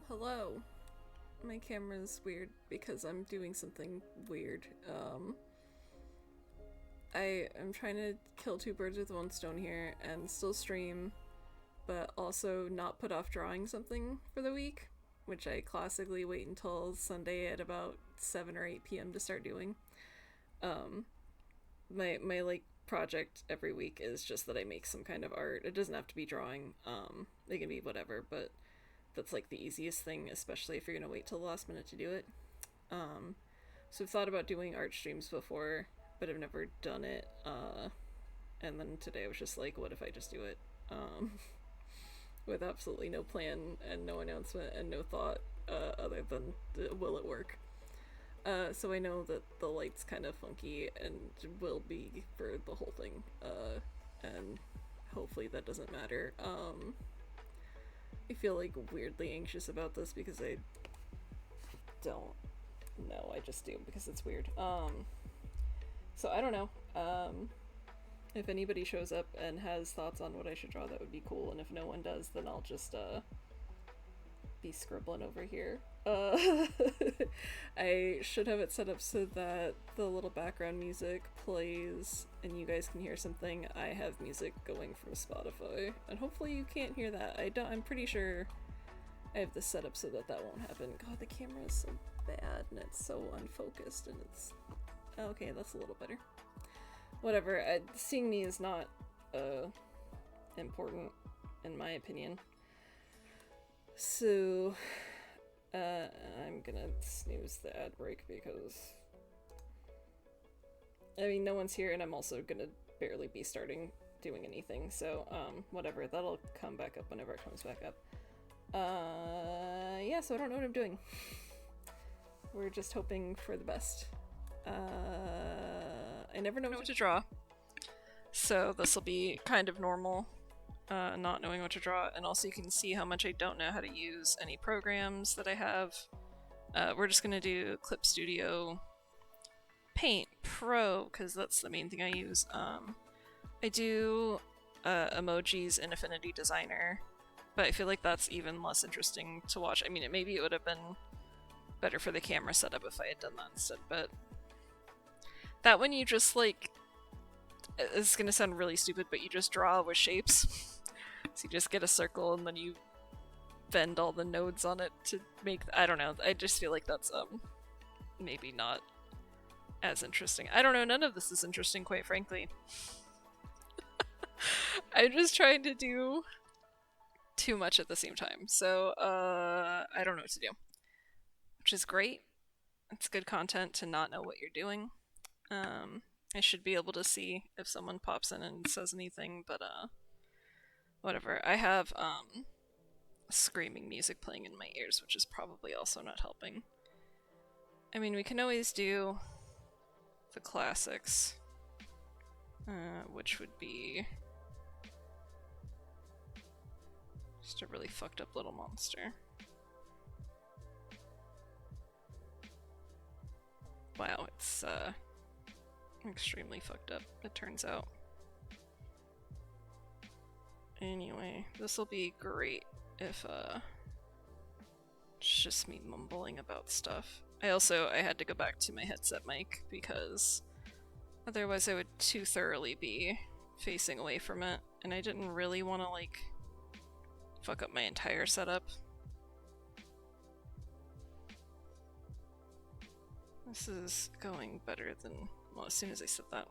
Hello. My camera's weird because I'm doing something weird. I am trying to kill two birds with one stone here and still stream, but also not put off drawing something for the week, which I classically wait until Sunday at about 7 or 8 p.m. to start doing. Um, my like project every week is just that I make some kind of art. It doesn't have to be drawing. It can be whatever, but that's like the easiest thing, especially if you're gonna wait till the last minute to do it. Um, so I've thought about doing art streams before, but I've never done it. And then today I was just like, what if I just do it? Um, with absolutely no plan and no announcement and no thought other than will it work? So I know that the light's kind of funky and will be for the whole thing. And hopefully that doesn't matter. I feel like weirdly anxious about this because I don't know. I just do because it's weird. So I don't know. If anybody shows up and has thoughts on what I should draw, that would be cool. And if no one does, then I'll just be scribbling over here. I should have it set up so that the little background music plays and you guys can hear something. I have music going from Spotify, and hopefully you can't hear that. I'm pretty sure I have this set up so that that won't happen. God, the camera is so bad and it's so unfocused and it's... Okay, that's a little better. Whatever, seeing me is not important in my opinion. So I'm gonna snooze the ad break because I mean no one's here and I'm also gonna barely be starting doing anything, so whatever, that'll come back up whenever it comes back up. Yeah, so I don't know what I'm doing. We're just hoping for the best. I never know what to draw, so this will be kind of normal. Not knowing what to draw, and also you can see how much I don't know how to use any programs that I have. We're just gonna do Clip Studio Paint Pro, because that's the main thing I use. I do emojis in Affinity Designer, but I feel like that's even less interesting to watch. I mean, maybe it would have been better for the camera setup if I had done that instead, but that one you just like... It's gonna sound really stupid, but you just draw with shapes. So you just get a circle and then you bend all the nodes on it to make... I don't know, I just feel like that's maybe not as interesting. I don't know, none of this is interesting, quite frankly. I'm just trying to do too much at the same time, so I don't know what to do. Which is great. It's good content to not know what you're doing. I should be able to see if someone pops in and says anything, but whatever. I have screaming music playing in my ears, which is probably also not helping. I mean, we can always do the classics, which would be just a really fucked up little monster. Wow, it's extremely fucked up, it turns out. Anyway, this will be great if it's just me mumbling about stuff. I had to go back to my headset mic because otherwise I would too thoroughly be facing away from it, and I didn't really want to like fuck up my entire setup. This is going better than... well, as soon as I said that.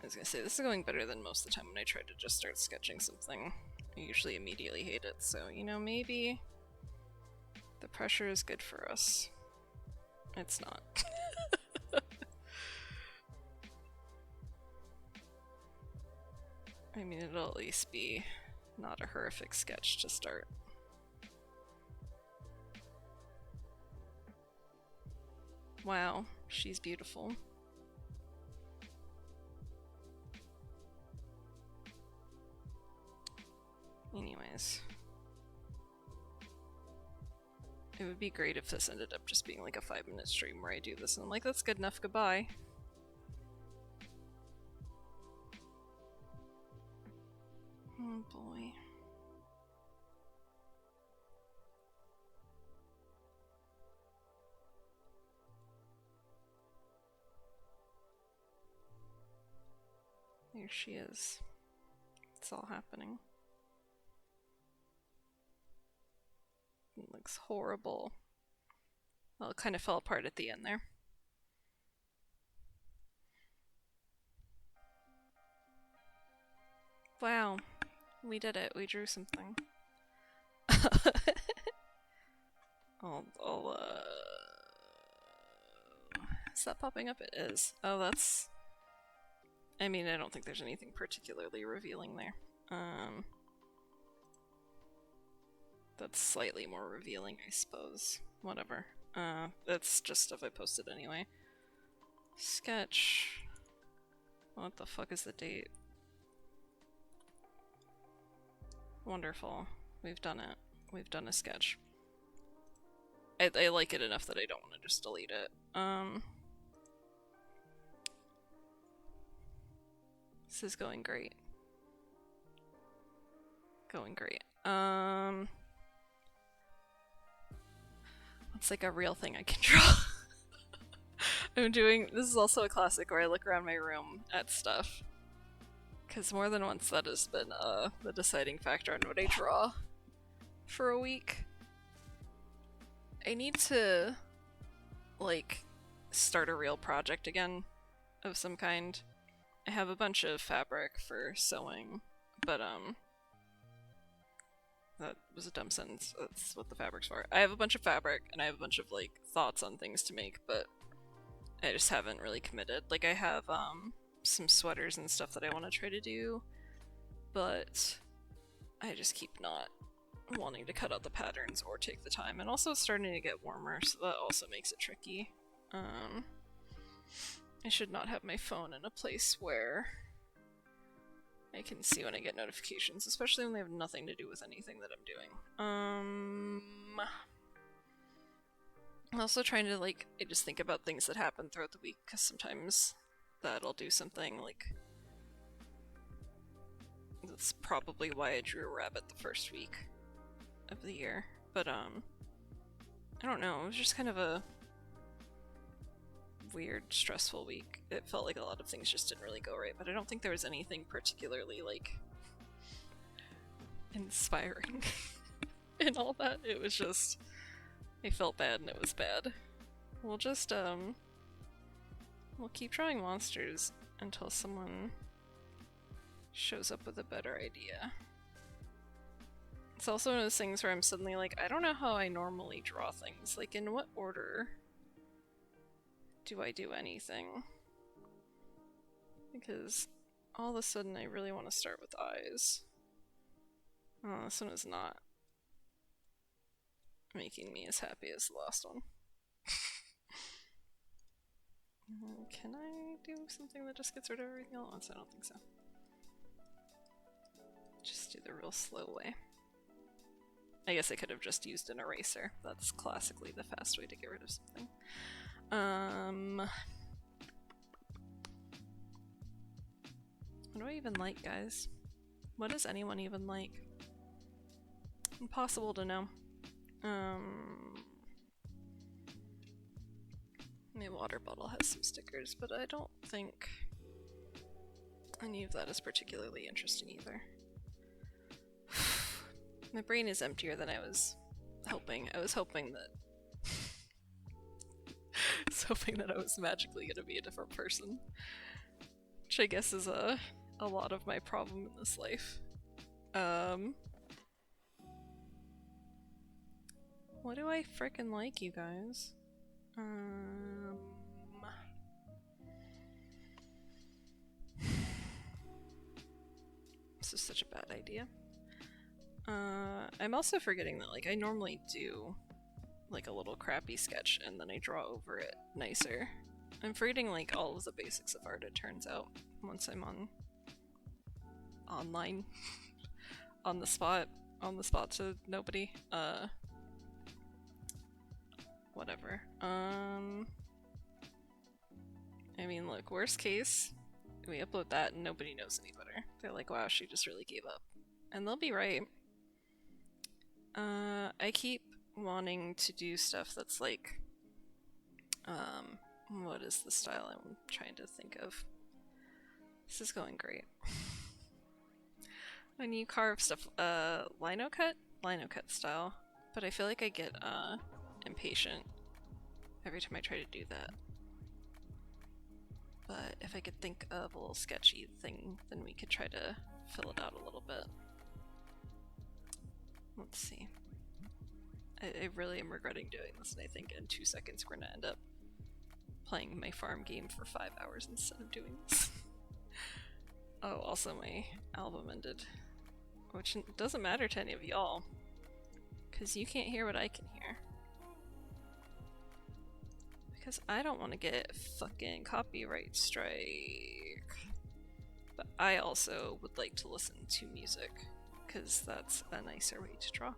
I was gonna say, this is going better than most of the time when I try to just start sketching something. I usually immediately hate it, so, you know, maybe the pressure is good for us. It's not. I mean, it'll at least be not a horrific sketch to start. Wow, she's beautiful. Anyways. It would be great if this ended up just being like a 5-minute stream where I do this and I'm like, that's good enough, goodbye. Oh boy. Here she is. It's all happening. It looks horrible. Well, it kind of fell apart at the end there. Wow, we did it. We drew something. Is that popping up? It is. Oh, that's... I mean, I don't think there's anything particularly revealing there. That's slightly more revealing, I suppose. Whatever. That's just stuff I posted anyway. Sketch. What the fuck is the date? Wonderful. We've done it. We've done a sketch. I like it enough that I don't want to just delete it. This is going great. Going great. It's like a real thing I can draw. This is also a classic where I look around my room at stuff. Because more than once that has been the deciding factor on what I draw for a week. I need to, like, start a real project again of some kind. I have a bunch of fabric for sewing, but that was a dumb sentence. That's what the fabric's for. I have a bunch of fabric, and I have a bunch of, like, thoughts on things to make, but I just haven't really committed. Like, I have, some sweaters and stuff that I want to try to do, but I just keep not wanting to cut out the patterns or take the time. And also it's starting to get warmer, so that also makes it tricky. I should not have my phone in a place where I can see when I get notifications, especially when they have nothing to do with anything that I'm doing. I'm also trying to, like, I just think about things that happen throughout the week, because sometimes that'll do something, like... That's probably why I drew a rabbit the first week of the year. But, I don't know, it was just kind of a weird, stressful week. It felt like a lot of things just didn't really go right, but I don't think there was anything particularly, like, inspiring in all that. It was just... I felt bad and it was bad. We'll just, we'll keep drawing monsters until someone shows up with a better idea. It's also one of those things where I'm suddenly like, I don't know how I normally draw things. Like, in what order do I do anything? Because all of a sudden I really want to start with eyes. Oh, this one is not making me as happy as the last one. Can I do something that just gets rid of everything all at once? I don't think so. Just do the real slow way. I guess I could have just used an eraser. That's classically the fast way to get rid of something. What do I even like, guys? What does anyone even like? Impossible to know. My water bottle has some stickers, but I don't think any of that is particularly interesting either. My brain is emptier than I was hoping. I was hoping that I was magically gonna be a different person. Which I guess is a lot of my problem in this life. What do I frickin' like, you guys? This is such a bad idea. I'm also forgetting that, like, I normally do, like, a little crappy sketch and then I draw over it nicer. I'm forgetting, like, all of the basics of art, it turns out, once I'm online. On the spot to nobody. Whatever. I mean, look, worst case, we upload that and nobody knows any better. They're like, wow, she just really gave up. And they'll be right. I keep wanting to do stuff that's like, what is the style I'm trying to think of? This is going great. When you carve stuff, lino cut style, but I feel like I get impatient every time I try to do that. But if I could think of a little sketchy thing, then we could try to fill it out a little bit. Let's see. I really am regretting doing this, and I think in 2 seconds we're gonna end up playing my farm game for 5 hours instead of doing this. Oh, also my album ended. Which doesn't matter to any of y'all, because you can't hear what I can hear. Because I don't want to get fucking copyright strike. But I also would like to listen to music, because that's a nicer way to draw.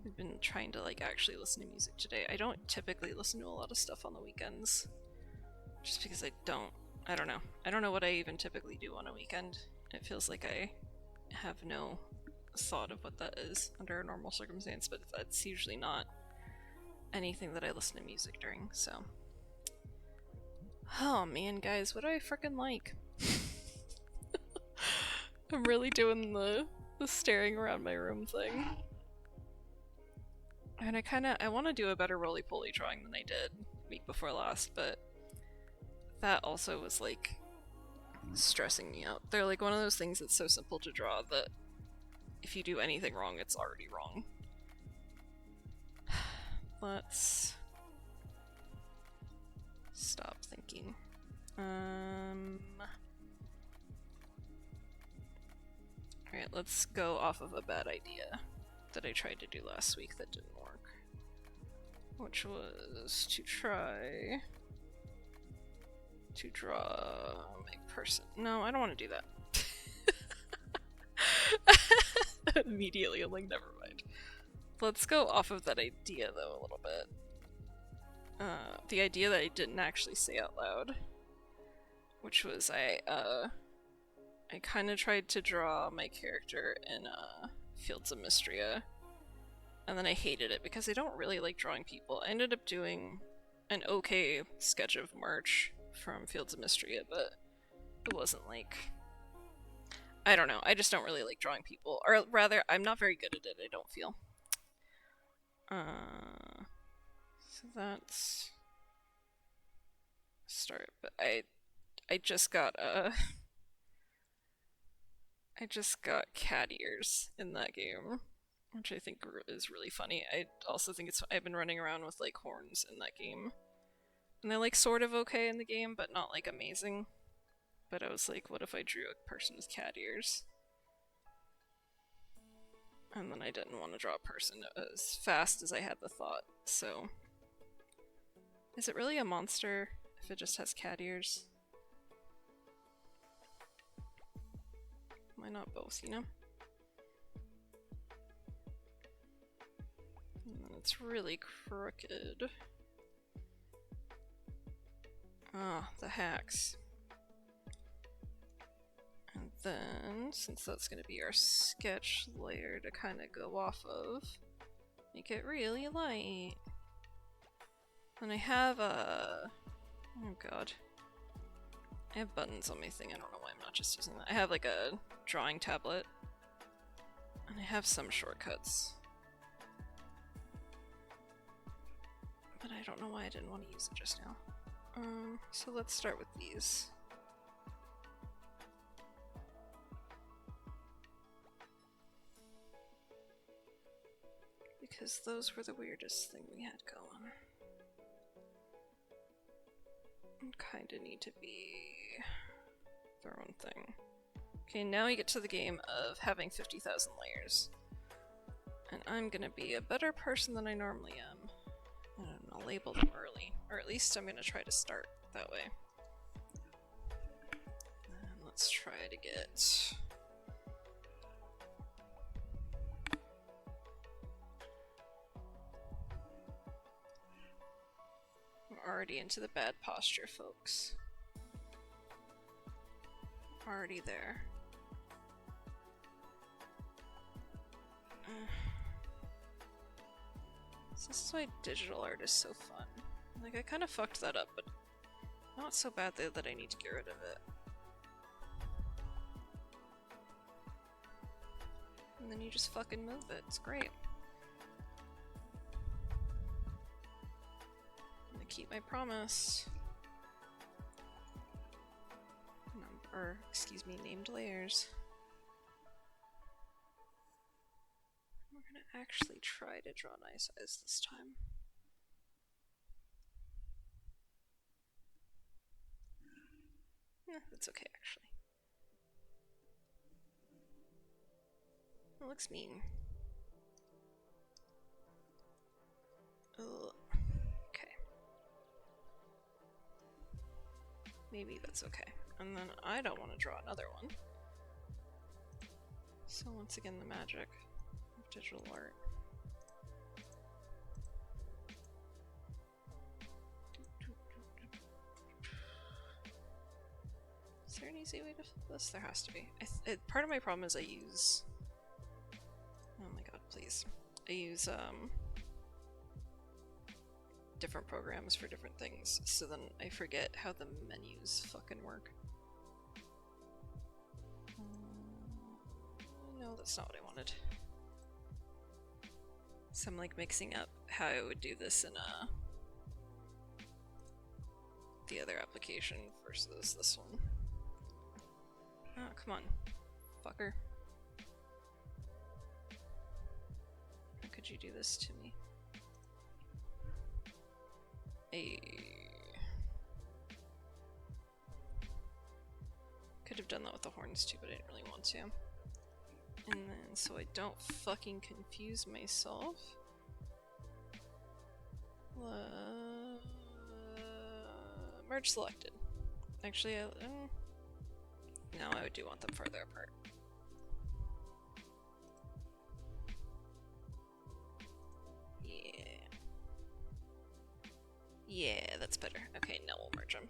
I've been trying to like actually listen to music today. I don't typically listen to a lot of stuff on the weekends, just because I don't know. I don't know what I even typically do on a weekend. It feels like I have no thought of what that is under a normal circumstance, but that's usually not anything that I listen to music during, so. Oh man, guys, what do I frickin' like? I'm really doing the staring around my room thing. And I want to do a better roly-poly drawing than I did week before last, but that also was like stressing me out. They're like one of those things that's so simple to draw that if you do anything wrong, it's already wrong. Let's stop thinking. Alright, let's go off of a bad idea that I tried to do last week that didn't work. Which was to try to draw my person. No, I don't want to do that. Immediately, I'm like, never mind. Let's go off of that idea though a little bit. The idea that I didn't actually say out loud, which was I kind of tried to draw my character in Fields of Mystria, and then I hated it because I don't really like drawing people. I ended up doing an okay sketch of March from Fields of Mystria, but it wasn't like... I don't know, I just don't really like drawing people. Or rather, I'm not very good at it, I don't feel. So that's... start, but I just got I just got cat ears in that game, which I think is really funny. I also think I've been running around with like horns in that game, and they're like sort of okay in the game, but not like amazing. But I was like, what if I drew a person with cat ears? And then I didn't want to draw a person as fast as I had the thought, so... Is it really a monster if it just has cat ears? Why not both, you know? And then it's really crooked. Ah, the hacks. And then, since that's going to be our sketch layer to kind of go off of, make it really light. And I have a... oh god. I have buttons on my thing, I don't know why I'm not just using that. I have like a drawing tablet. And I have some shortcuts. But I don't know why I didn't want to use it just now. So let's start with these. Because those were the weirdest thing we had going. And kinda need to be their own thing. Okay, now we get to the game of having 50,000 layers. And I'm gonna be a better person than I normally am. And I'll label them early. Or at least I'm gonna try to start that way. And let's try to get... I'm already into the bad posture, folks. Already there. This is why digital art is so fun. Like, I kind of fucked that up, but not so bad though that I need to get rid of it. And then you just fucking move it. It's great. I'm gonna keep my promise. Excuse me, named layers. We're gonna actually try to draw nice eyes this time. Yeah, that's okay actually. It looks mean. Ugh. Okay. Maybe that's okay. And then I don't want to draw another one. So once again, the magic of digital art. Is there an easy way to flip this? There has to be. Part of my problem is I use... Oh my god, please. I use different programs for different things, so then I forget how the menus fucking work. No, that's not what I wanted. So I'm like mixing up how I would do this in the other application versus this one. Oh, come on, fucker. How could you do this to me? Could have done that with the horns too, but I didn't really want to. And then, so I don't fucking confuse myself. Merge selected. Actually, no, I do want them farther apart. Yeah. Yeah, that's better. Okay, now we'll merge them.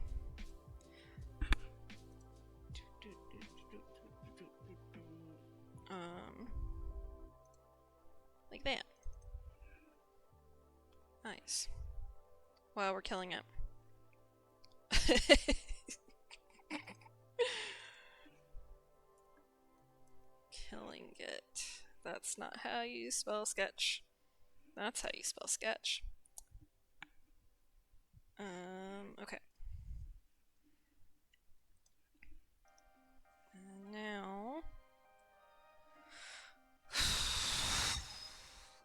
Like that. Nice. Wow, we're killing it. Killing it. That's not how you spell sketch. That's how you spell sketch. Okay. And now...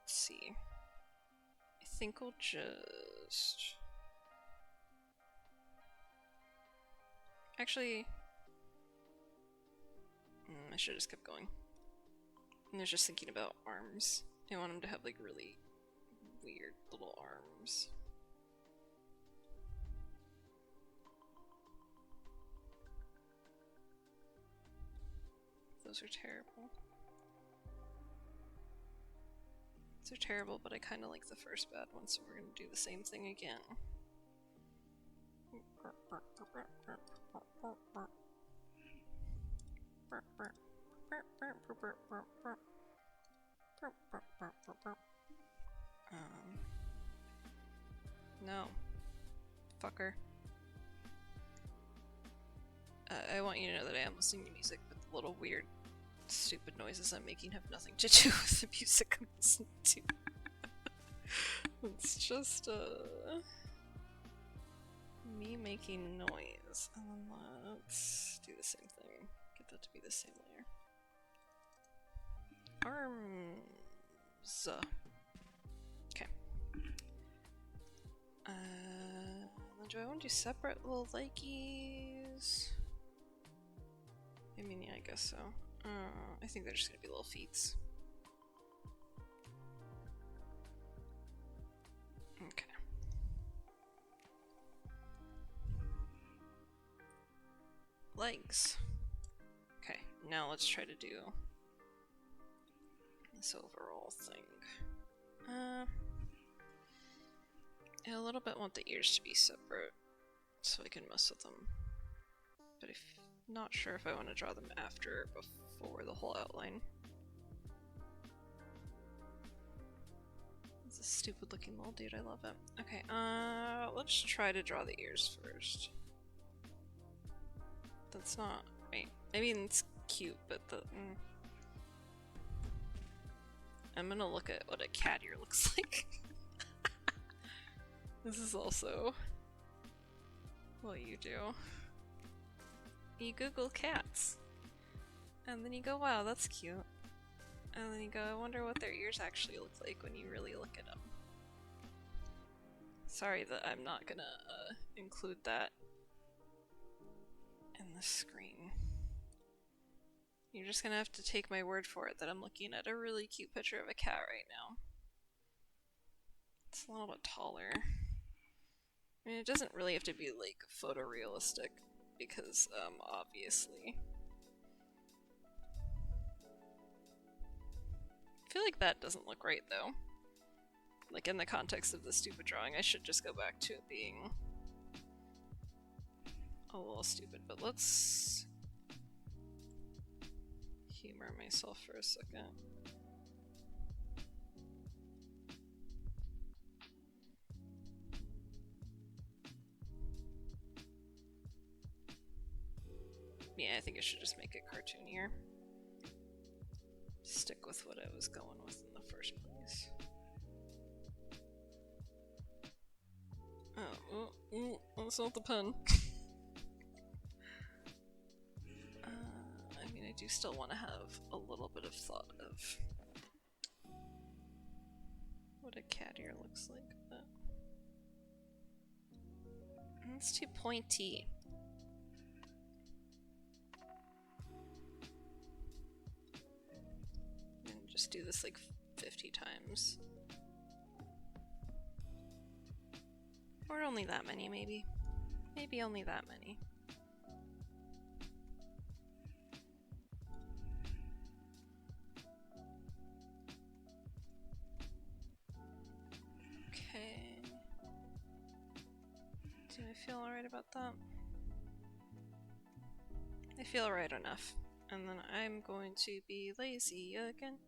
Let's see. I think we'll just... Actually... I should have just kept going. I was just thinking about arms. I want him to have like really weird little arms. Those are terrible. Those are terrible, but I kind of like the first bad one, so we're gonna do the same thing again. No. Fucker. I want you to know that I am listening to music, but the little weird, stupid noises I'm making have nothing to do with the music I'm listening to. It's just, me making noise. Let's do the same thing. Get that to be the same layer. Arms. Okay. Do I want to do separate little likies? I mean, yeah, I guess so. I think they're just gonna be little feets. Okay. Legs. Okay, now let's try to do this overall thing. I a little bit want the ears to be separate so I can mess with them. But I'm not sure if I want to draw them after or before the whole outline. It's a stupid looking little dude, I love it. Okay, let's try to draw the ears first. That's not right. I mean, it's cute, but the I'm gonna look at what a cat ear looks like. This is also what you do. You Google cats. And then you go, wow, that's cute. And then you go, I wonder what their ears actually look like when you really look at them. Sorry that I'm not gonna include that in the screen. You're just gonna have to take my word for it that I'm looking at a really cute picture of a cat right now. It's a little bit taller. I mean, it doesn't really have to be like photorealistic because obviously. I feel like that doesn't look right though. Like in the context of the stupid drawing, I should just go back to it being a little stupid, but let's humor myself for a second. Yeah, I think I should just make it cartoonier. Stick with what I was going with in the first place. Oh, that's not the pen. I mean, I do still want to have a little bit of thought of what a cat ear looks like, but it's too pointy. And just do this like 50 times. Or only that many, maybe. Maybe only that many. Okay. Do I feel alright about that? I feel alright enough. And then I'm going to be lazy again.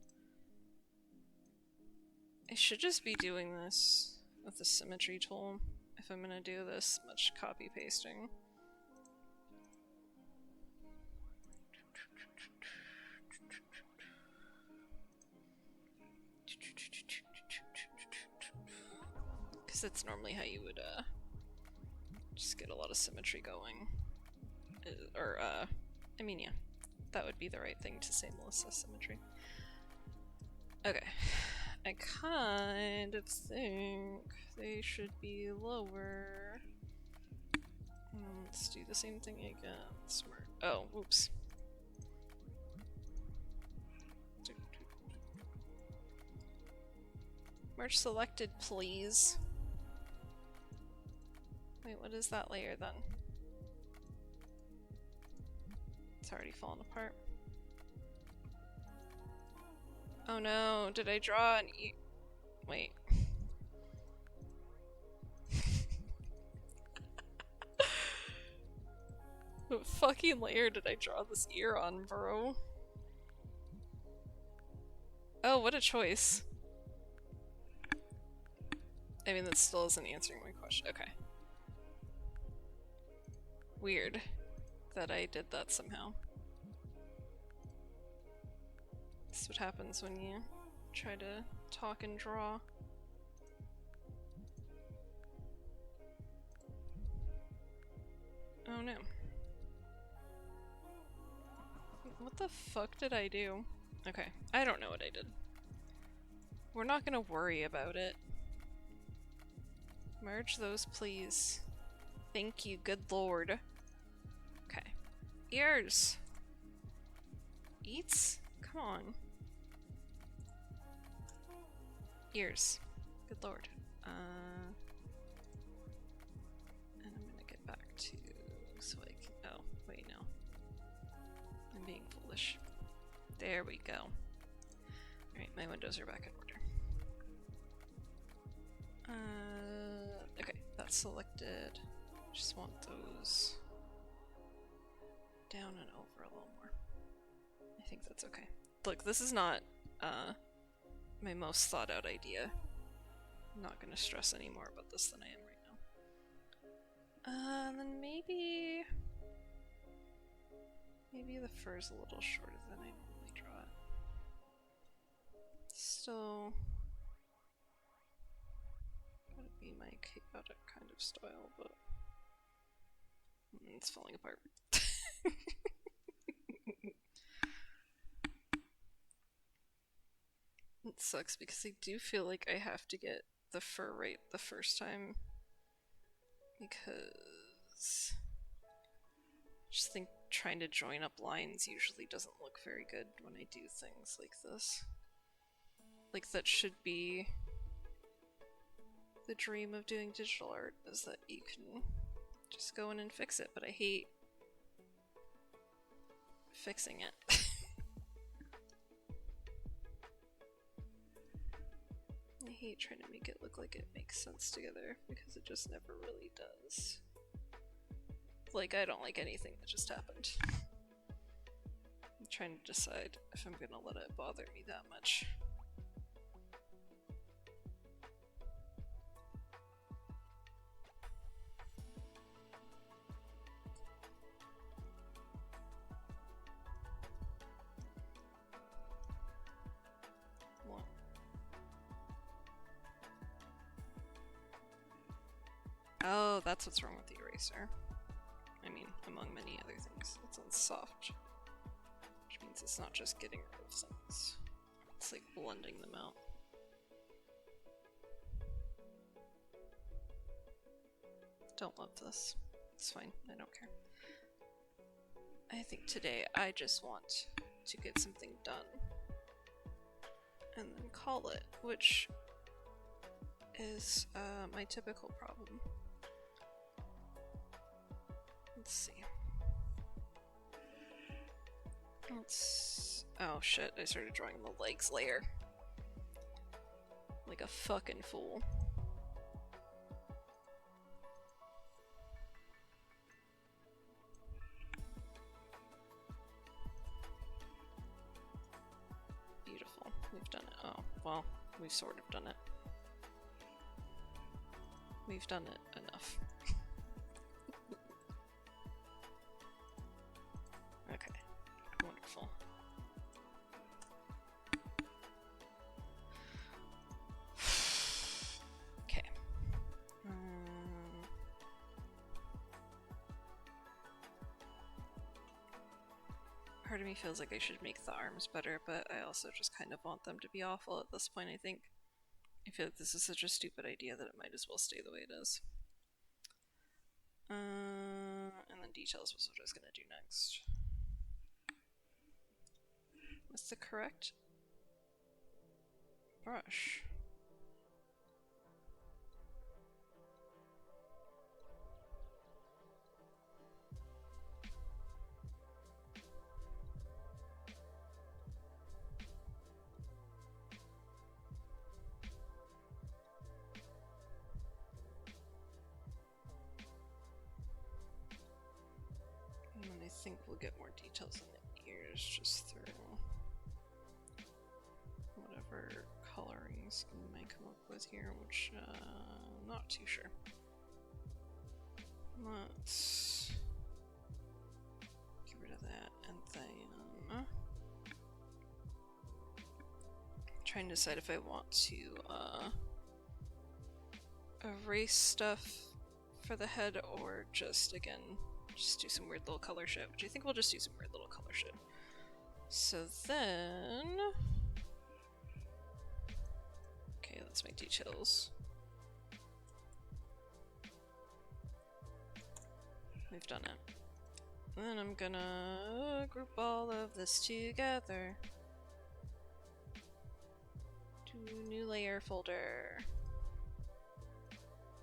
I should just be doing this with the symmetry tool if I'm gonna do this much copy pasting. Because that's normally how you would just get a lot of symmetry going. I mean, yeah, that would be the right thing to say, Melissa, symmetry. Okay, I kind of think they should be lower. Let's do the same thing again. Smart. Oh, oops. Merge selected, please. Wait, what is that layer then? It's already fallen apart. Oh no, did I draw an e- Wait. What fucking layer did I draw this ear on, bro? Oh, what a choice. I mean, that still isn't answering my question. Okay. Weird that I did that somehow. This is what happens when you try to talk and draw. Oh no. What the fuck did I do? Okay, I don't know what I did. We're not gonna worry about it. Merge those, please. Thank you, good lord. Okay. Ears! Eats? Come on. Ears. Good lord. And I'm gonna get back to... so I can... oh, wait, no. I'm being foolish. There we go. Alright, my windows are back in order. Okay, that's selected. Just want those down and over a little more. I think that's okay. Look, this is not my most thought out idea. I'm not gonna stress any more about this than I am right now. Then maybe the fur's a little shorter than I normally draw it. still gotta be my chaotic kind of style, but it's falling apart. It sucks because I do feel like I have to get the fur right the first time, because I just think trying to join up lines usually doesn't look very good when I do things like this. Like, that should be the dream of doing digital art, is that you can just go in and fix it, but I hate fixing it. I hate trying to make it look like it makes sense together, because it just never really does. Like, I don't like anything that just happened. I'm trying to decide if I'm gonna let it bother me that much. What? Oh, that's what's wrong with the eraser. I mean, among many other things. It's on soft, which means it's not just getting rid of things. It's like blending them out. Don't love this. It's fine, I don't care. I think today I just want to get something done and then call it, which is my typical problem. Let's see. Oh shit, I started drawing the legs layer. Like a fucking fool. Beautiful. We've done it. Oh, well, we've sort of done it. We've done it enough. Okay, wonderful. Okay. Part of me feels like I should make the arms better, but I also just kind of want them to be awful at this point, I think. I feel like this is such a stupid idea that it might as well stay the way it is. And then details was what I was gonna do next. What's the correct brush? And then I think we'll get more details in the ears just through whatever coloring scheme I might come up with here, which I'm not too sure. Let's get rid of that, and then trying to decide if I want to erase stuff for the head or just, again, just do some weird little color shit, which I think we'll just do some weird little color shit. So then... Okay, let's make details. We've done it. Then I'm gonna group all of this together to a new layer folder.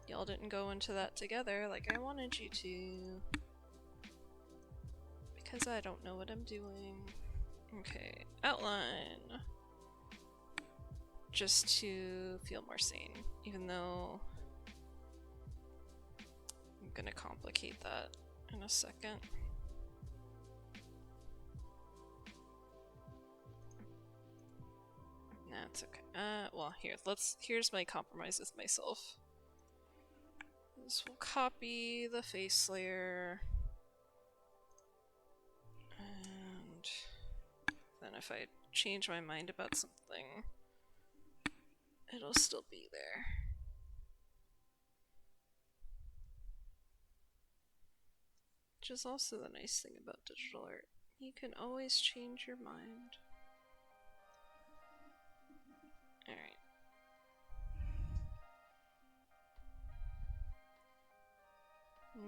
Y'all didn't go into that together like I wanted you to, because I don't know what I'm doing. Okay, outline. Just to feel more sane, even though I'm gonna complicate that in a second. That's okay. Well, here's my compromise with myself. This will copy the face layer, and then if I change my mind about something, it'll still be there. Which is also the nice thing about digital art. You can always change your mind. Alright.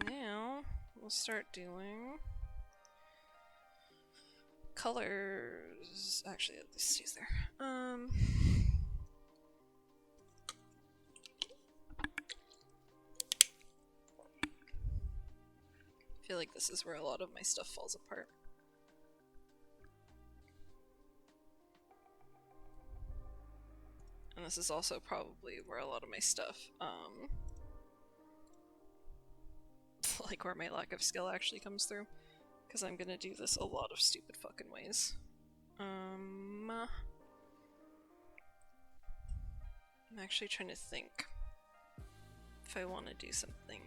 Now, we'll start doing colors. Actually, this stays there. I feel like this is where a lot of my stuff falls apart. And this is also probably where a lot of my stuff, like where my lack of skill actually comes through. Because I'm gonna do this a lot of stupid fucking ways. I'm actually trying to think if I want to do something.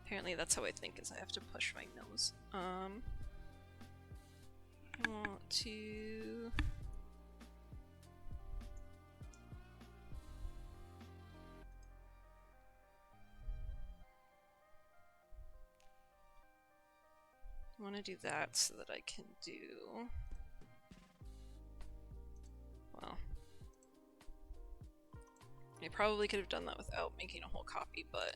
Apparently that's how I think, is I have to push my nose. I want to... I want to do that so that I can do... Well... I probably could have done that without making a whole copy, but...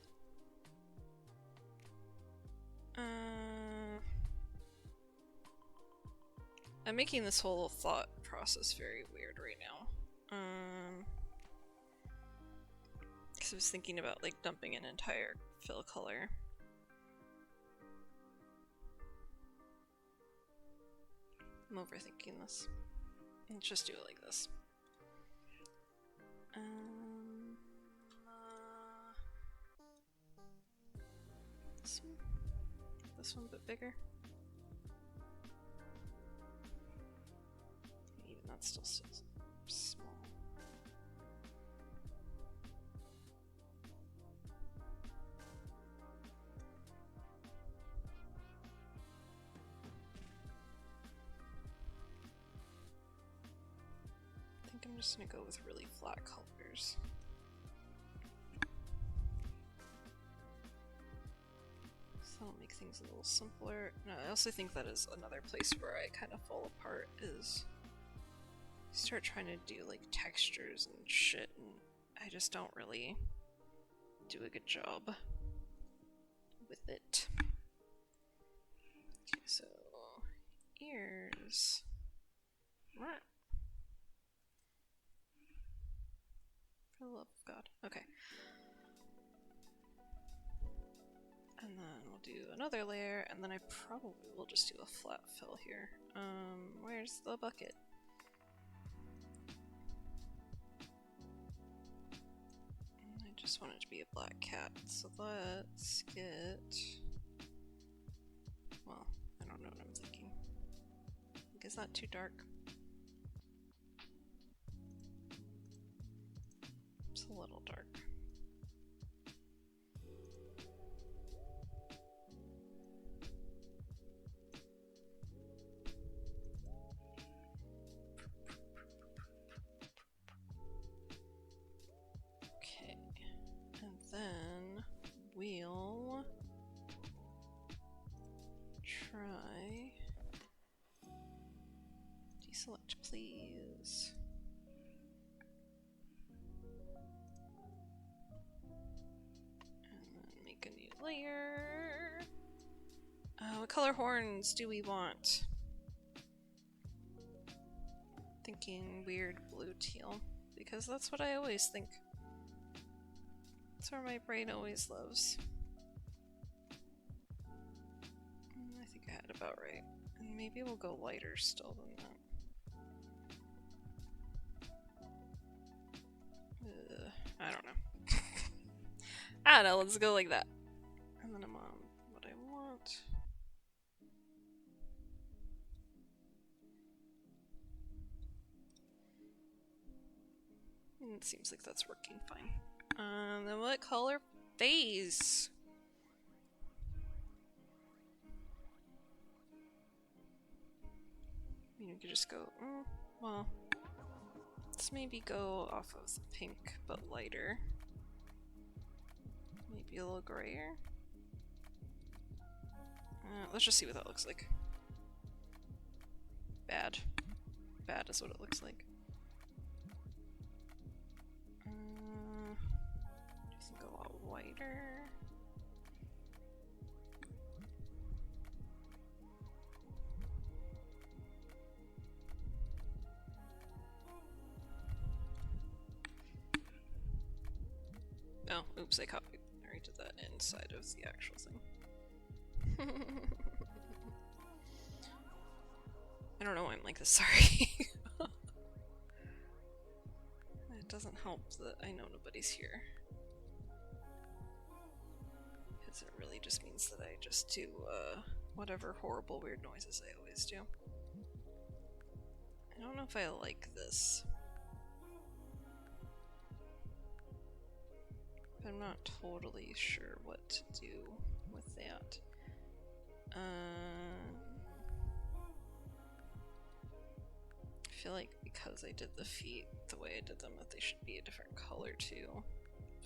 I'm making this whole thought process very weird right now. Because I was thinking about like dumping an entire fill color. I'm overthinking this. Let's just do it like this. This one a bit bigger. Even that's still so small. I think I'm just gonna go with really flat colors. So that'll make things a little simpler. No, I also think that is another place where I kind of fall apart, is start trying to do like textures and shit, and I just don't really do a good job with it. Okay, so ears. What? For the love of God. Okay. And then we'll do another layer, and then I probably will just do a flat fill here. Where's the bucket? I just want it to be a black cat, so let's get... Well, I don't know what I'm thinking. Is that too dark? It's a little dark. Then we'll try deselect, please. And then make a new layer. What color horns do we want? Thinking weird blue teal, because that's what I always think. That's where my brain always loves. I think I had it about right. And maybe we'll go lighter still than that. I don't know. I don't know, let's go like that. And then I'm on what I want. It seems like that's working fine. Then what color face? We could just go, well, let's maybe go off of the pink, but lighter. Maybe a little grayer. Let's just see what that looks like. Bad. Bad is what it looks like. Just go a lot whiter. Oh, oops, I copied. I already did that inside of the actual thing. I don't know why I'm like this, sorry. It doesn't help that I know nobody's here. Because it really just means that I just do, whatever horrible weird noises I always do. I don't know if I like this. I'm not totally sure what to do with that. I feel like because I did the feet the way I did them that they should be a different color too.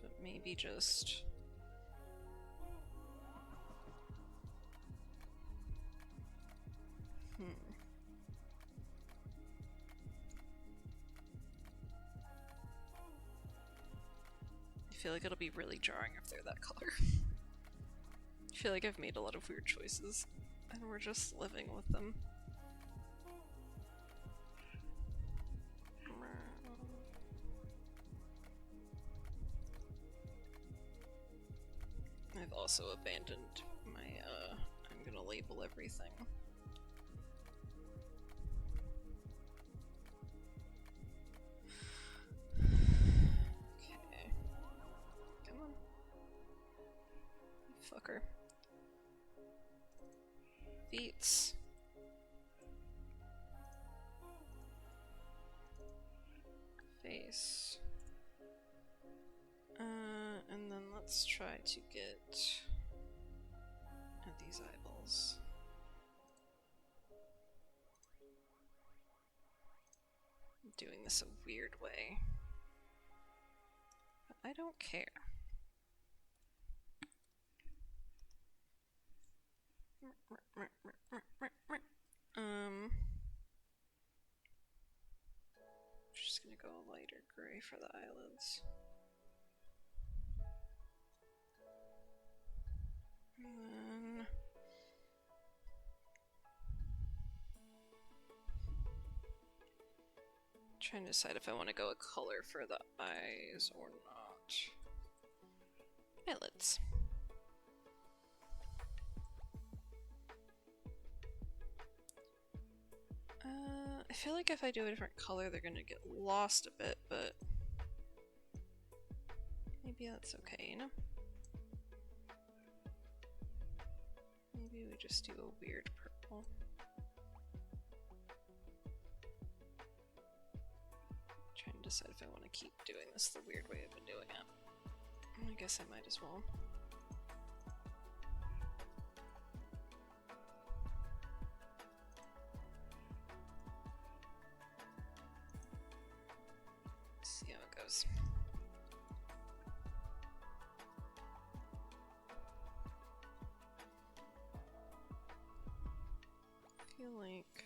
But maybe just... I feel like it'll be really jarring if they're that color. I feel like I've made a lot of weird choices, and we're just living with them. I've also abandoned my, I'm gonna label everything. Okay. Come on. You fucker. Beats. Face. And then let's try to get at these eyeballs. I'm doing this a weird way. But I don't care. Just gonna go a lighter gray for the eyelids. And then trying to decide if I want to go a color for the eyes or not. Eyelids. I feel like if I do a different color, they're gonna get lost a bit, but maybe that's okay, you know? Maybe we just do a weird purple. Trying to decide if I want to keep doing this the weird way I've been doing it. I guess I might as well. See how it goes. I feel like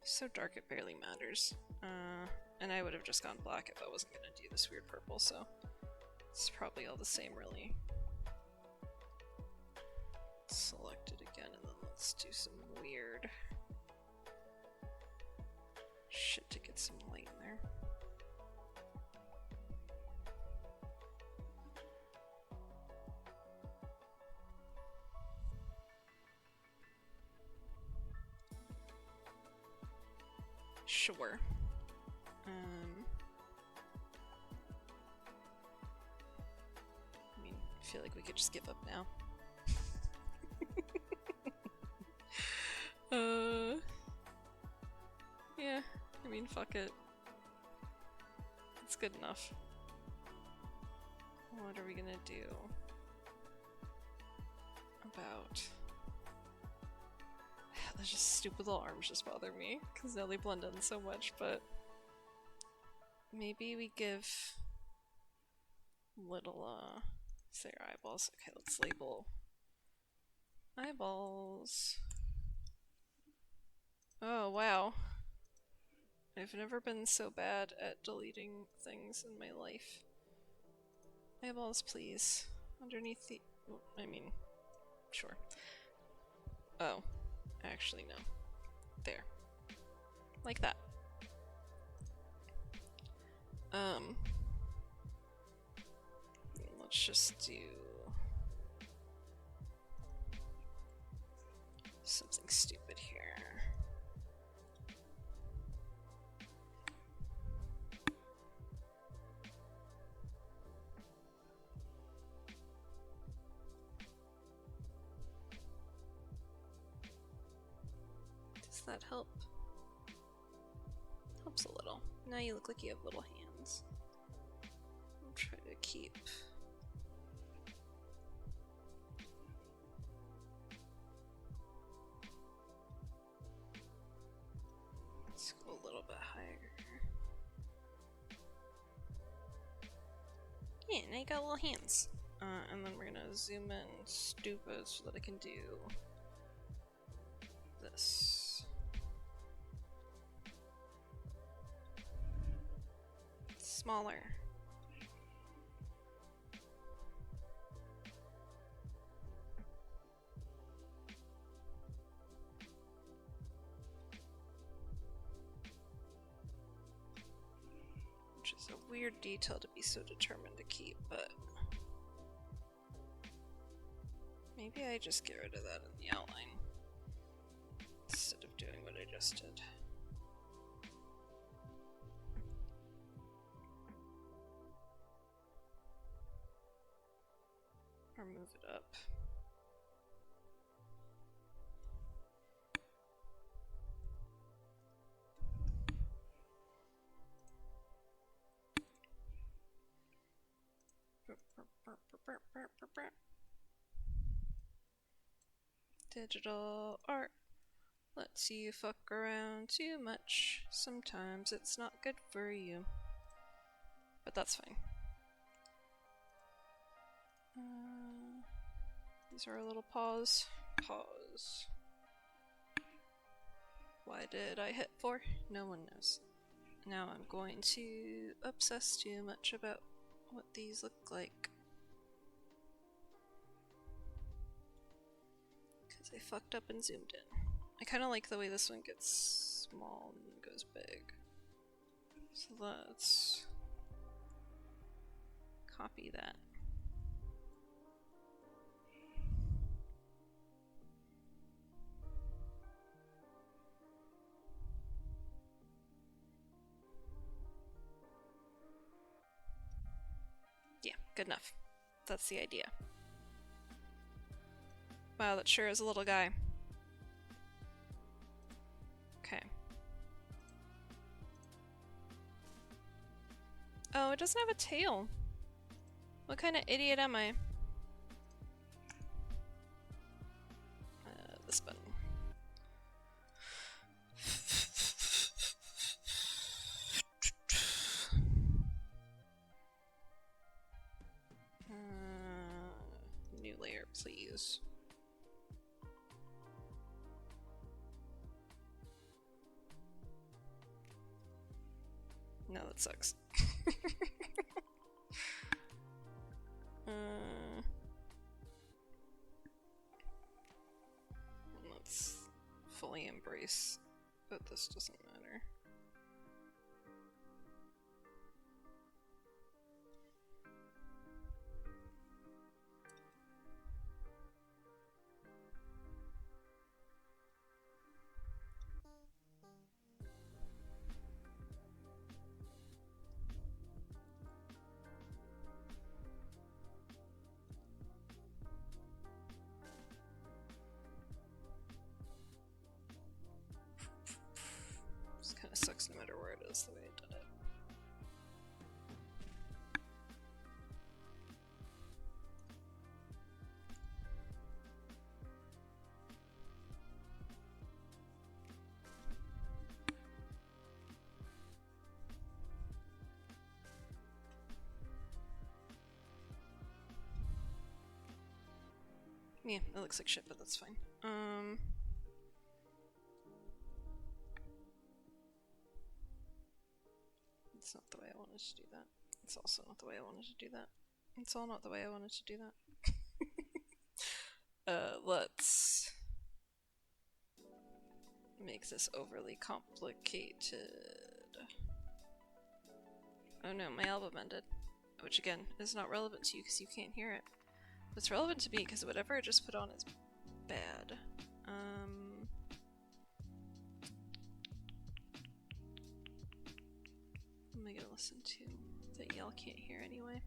so dark it barely matters. And I would have just gone black if I wasn't gonna do this weird purple, so it's probably all the same, really. Select it again, and then let's do some weird shit to get some light in there. Sure. I mean, I feel like we could just give up now. Yeah, I mean, fuck it. It's good enough. what are we gonna do about... There's just stupid little arms just bother me, because now they blend in so much, but... Maybe we give... little, say our eyeballs. Okay, let's label... eyeballs... Oh, wow. I've never been so bad at deleting things in my life. Eyeballs, please. Underneath the... I mean, sure. Oh. Actually, no. There. Like that. Let's just do... something stupid here. Does that help? Helps a little. Now you look like you have little hands. I'll try to keep... Let's go a little bit higher. Yeah, now you got little hands. And then we're gonna zoom in stupid so that I can do this. Smaller. Which is a weird detail to be so determined to keep, but maybe I just get rid of that in the outline instead of doing what I just did. Or move it up. Digital art lets you fuck around too much. Sometimes it's not good for you. But that's fine. These are our little paws. Paws. Why did I hit 4? No one knows. Now I'm going to obsess too much about what these look like. Because I fucked up and zoomed in. I kind of like the way this one gets small and goes big. So let's copy that. Yeah, good enough. That's the idea. Wow, that sure is a little guy. Okay. Oh, it doesn't have a tail. What kind of idiot am I? This button. New layer, please. No, that sucks. Let's fully embrace that this doesn't matter. Yeah, it looks like shit, but that's fine. It's not the way I wanted to do that. It's also not the way I wanted to do that. It's all not the way I wanted to do that. Let's make this overly complicated. Oh no, my album ended. Which again, is not relevant to you because you can't hear it. But it's relevant to me because whatever I just put on is bad. What am I gonna listen to that y'all can't hear anyway?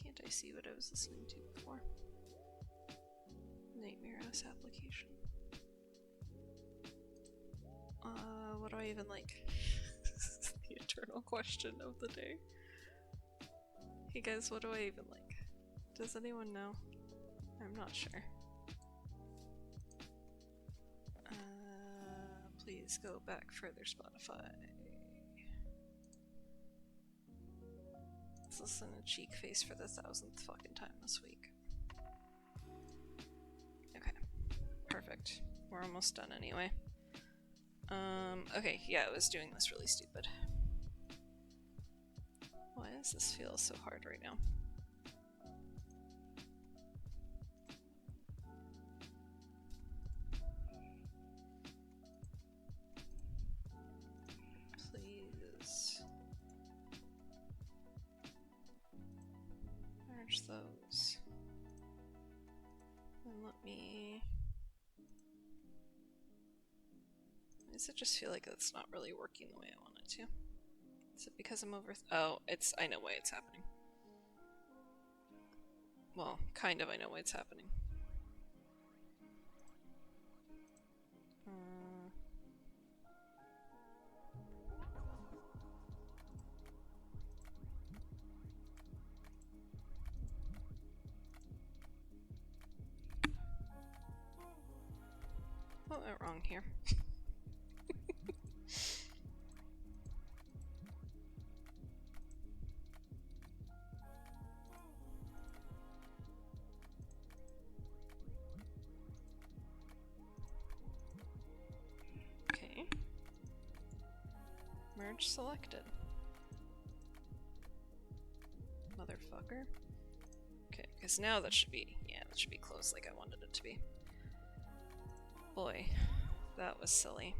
Can't I see what I was listening to before? Nightmare Ass application. What do I even like? The eternal question of the day. Hey guys, what do I even like? Does anyone know? I'm not sure. Please go back further, Spotify. Let's listen to Cheek Face for the 1000th fucking time this week. Okay, perfect. We're almost done anyway. Okay, yeah, I was doing this really stupid. Why does this feel so hard right now? Please. Merge those. And let me... Why does it just feel like it's not really working the way I want it to? Is it because I'm over... Oh, I know why it's happening. Well, kind of I know why it's happening. What went wrong here? Okay. Merge selected. Motherfucker. Okay, because now that should be, yeah, that should be closed like I wanted it to be. Boy, that was silly.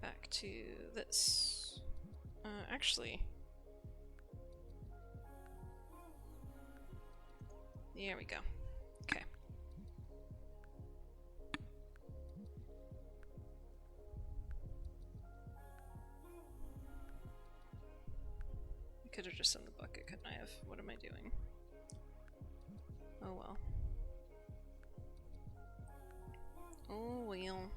Back to this. Actually. There we go. Okay. I could have just done the bucket, couldn't I have? What am I doing? Oh well. Oh well.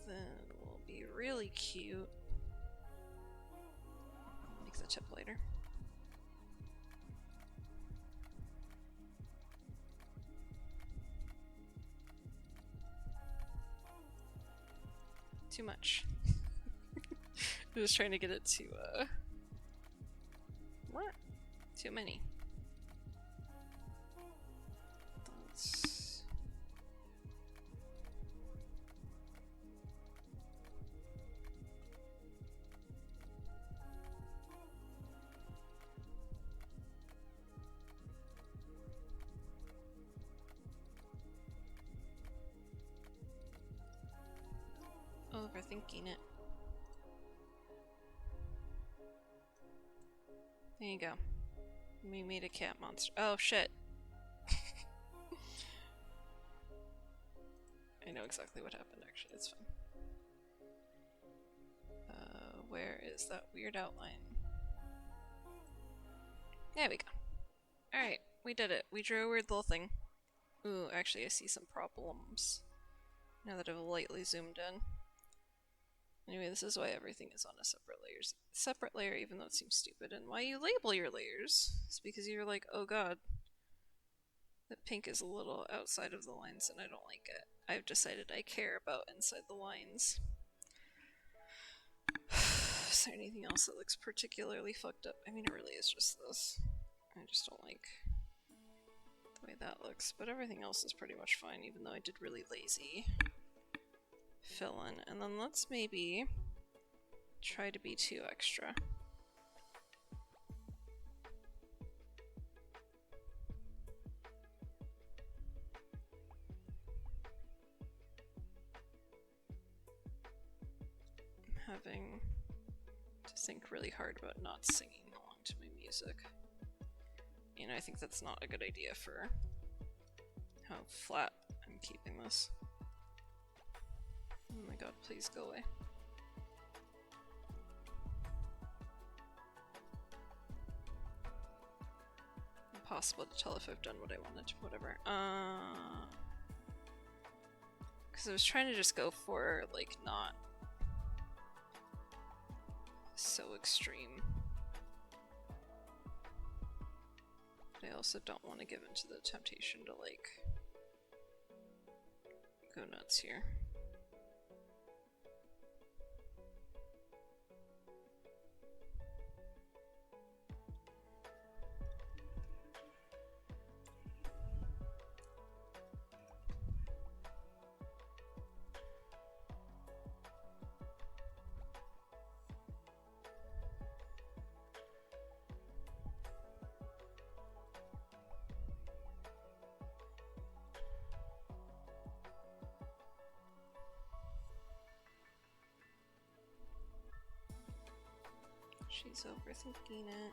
Then we'll be really cute. Make the tip lighter. Too much. I was trying to get it to, what? Too many. That's... Overthinking it. There you go. We made a cat monster. Oh shit. I know exactly what happened actually, it's fine. Where is that weird outline? There we go. Alright, we did it. We drew a weird little thing. Ooh, actually I see some problems. Now that I've lightly zoomed in. Anyway, this is why everything is on a separate layer, even though it seems stupid, and why you label your layers is because you're like, oh god, that pink is a little outside of the lines and I don't like it. I've decided I care about inside the lines. Is there anything else that looks particularly fucked up? I mean, it really is just this. I just don't like the way that looks, but everything else is pretty much fine, even though I did really lazy fill in. And then let's maybe try to be too extra. I'm having to think really hard about not singing along to my music. You know, I think that's not a good idea for how flat I'm keeping this. Oh my god, please go away. Impossible to tell if I've done what I wanted, whatever. Because I was trying to just go for, like, not so extreme. But I also don't want to give into the temptation to, like, go nuts here. She's overthinking it.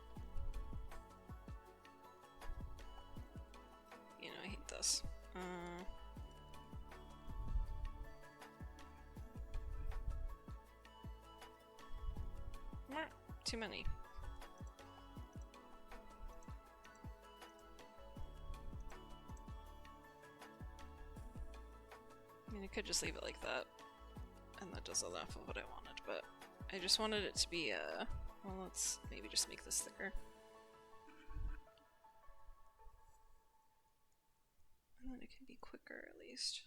You know, I hate this. Too many. I mean, I could just leave it like that, and that does enough of what I wanted, but I just wanted it to be, well, let's maybe just make this thicker. And then it can be quicker, at least.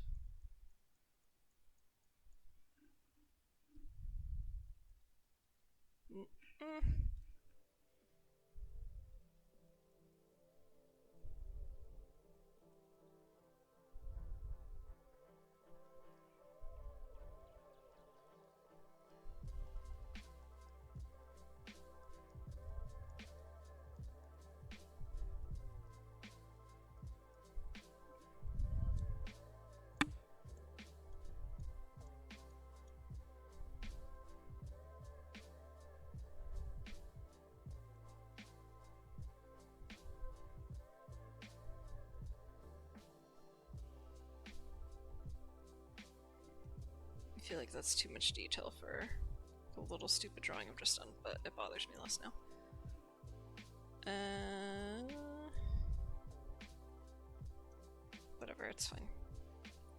I feel like that's too much detail for the little stupid drawing I've just done, but it bothers me less now. Whatever, it's fine.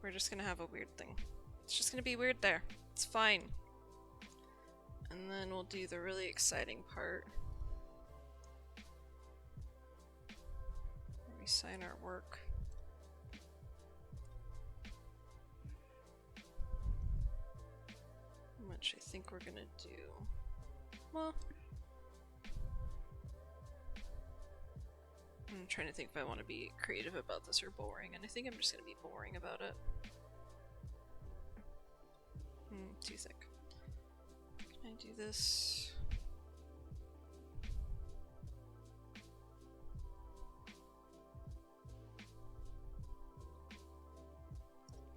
We're just gonna have a weird thing. It's just gonna be weird there. It's fine. And then we'll do the really exciting part. Where we sign our work. Which I think we're gonna do. Well, I'm trying to think if I want to be creative about this or boring, and I think I'm just gonna be boring about it. Too thick. Can I do this?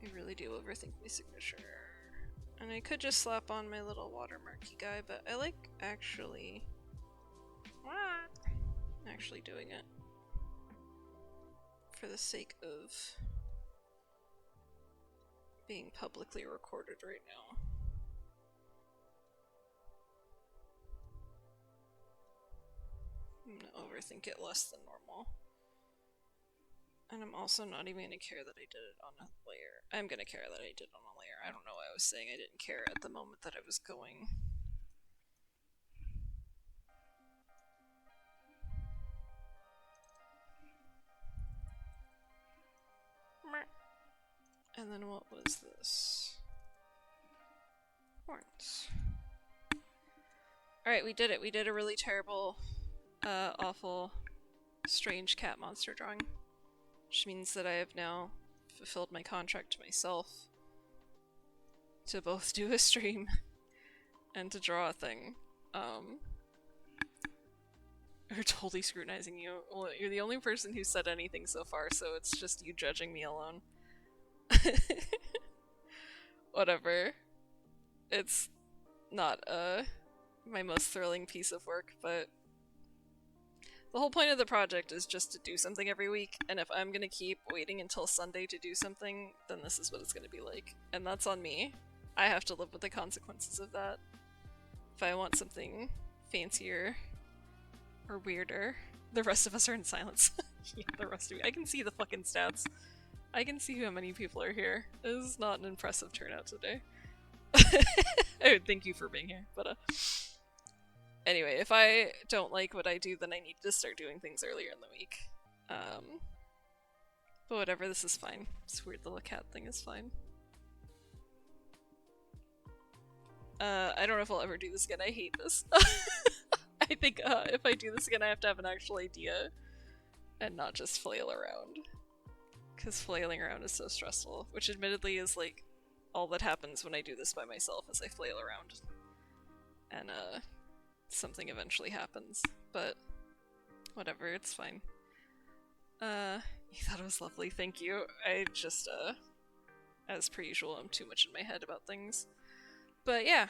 I really do overthink my signature. And I could just slap on my little watermarky guy, but I like actually doing it for the sake of being publicly recorded right now. I'm gonna overthink it less than normal. And I'm also not even gonna care that I did it on a layer. I'm gonna care that I did it on a layer. I don't know why I was saying I didn't care at the moment that I was going. And then what was this? Horns. Alright, we did it. We did a really terrible, awful, strange cat monster drawing. Which means that I have now fulfilled my contract to myself to both do a stream and to draw a thing. We're totally scrutinizing you. Well, you're the only person who said anything so far, so it's just you judging me alone. Whatever. It's not my most thrilling piece of work, but the whole point of the project is just to do something every week, and if I'm gonna keep waiting until Sunday to do something, then this is what it's gonna be like. And that's on me. I have to live with the consequences of that. If I want something fancier or weirder, the rest of us are in silence. Yeah, the rest of you. I can see the fucking stats. I can see how many people are here. This is not an impressive turnout today. Oh, thank you for being here, but anyway, if I don't like what I do, then I need to start doing things earlier in the week. But whatever, this is fine. This weird little cat thing is fine. I don't know if I'll ever do this again. I hate this. I think if I do this again, I have to have an actual idea and not just flail around. Because flailing around is so stressful, which admittedly is like all that happens when I do this by myself is I flail around. And something eventually happens, but whatever, it's fine. You thought it was lovely, thank you. I just, as per usual, I'm too much in my head about things. But yeah,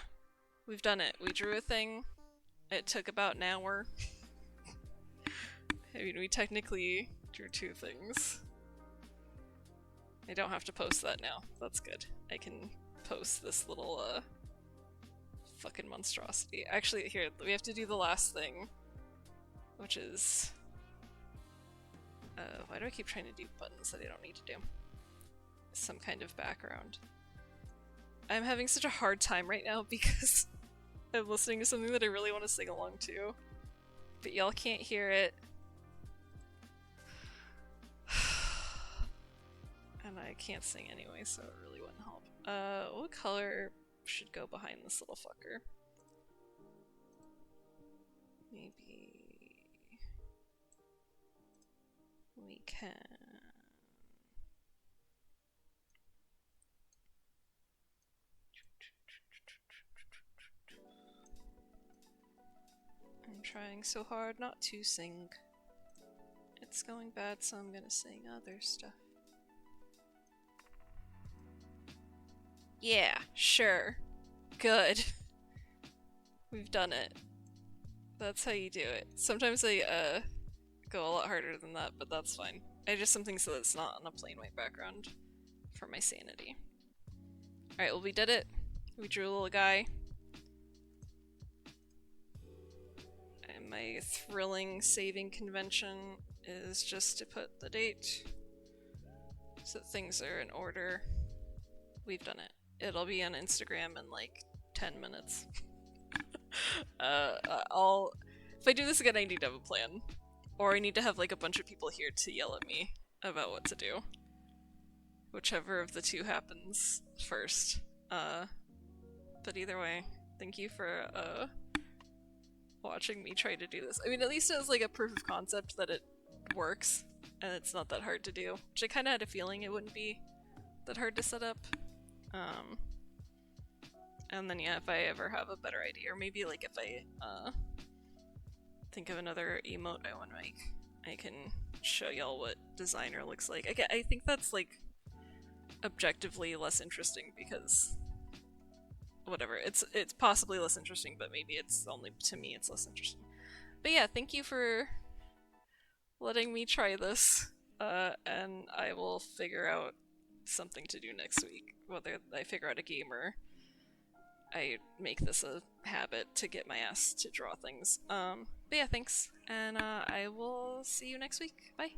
we've done it. We drew a thing. It took about an hour. I mean, we technically drew 2 things. I don't have to post that now. That's good. I can post this little, fucking monstrosity. Actually, here, we have to do the last thing, which is... why do I keep trying to do buttons that I don't need to do? Some kind of background. I'm having such a hard time right now because I'm listening to something that I really want to sing along to, but y'all can't hear it. And I can't sing anyway, so it really wouldn't help. What color should go behind this little fucker? Maybe we can... I'm trying so hard not to sing. It's going bad, so I'm gonna sing other stuff. Yeah, sure. Good. We've done it. That's how you do it. Sometimes I, go a lot harder than that, but that's fine. I just something so that it's not on a plain white background for my sanity. Alright, well we did it. We drew a little guy. And my thrilling saving convention is just to put the date so that things are in order. We've done it. It'll be on Instagram in like 10 minutes. If I do this again, I need to have a plan. Or I need to have like a bunch of people here to yell at me about what to do. Whichever of the two happens first. But either way, thank you for watching me try to do this. I mean, at least it was like a proof of concept that it works, and it's not that hard to do. Which I kind of had a feeling it wouldn't be that hard to set up. And then yeah, if I ever have a better idea, or maybe like if I think of another emote I want to make, I can show y'all what designer looks like. I think that's like objectively less interesting because whatever, it's possibly less interesting, but maybe it's only to me it's less interesting. But yeah, thank you for letting me try this, and I will figure out something to do next week, whether I figure out a game or I make this a habit to get my ass to draw things. But yeah, thanks, and I will see you next week. Bye!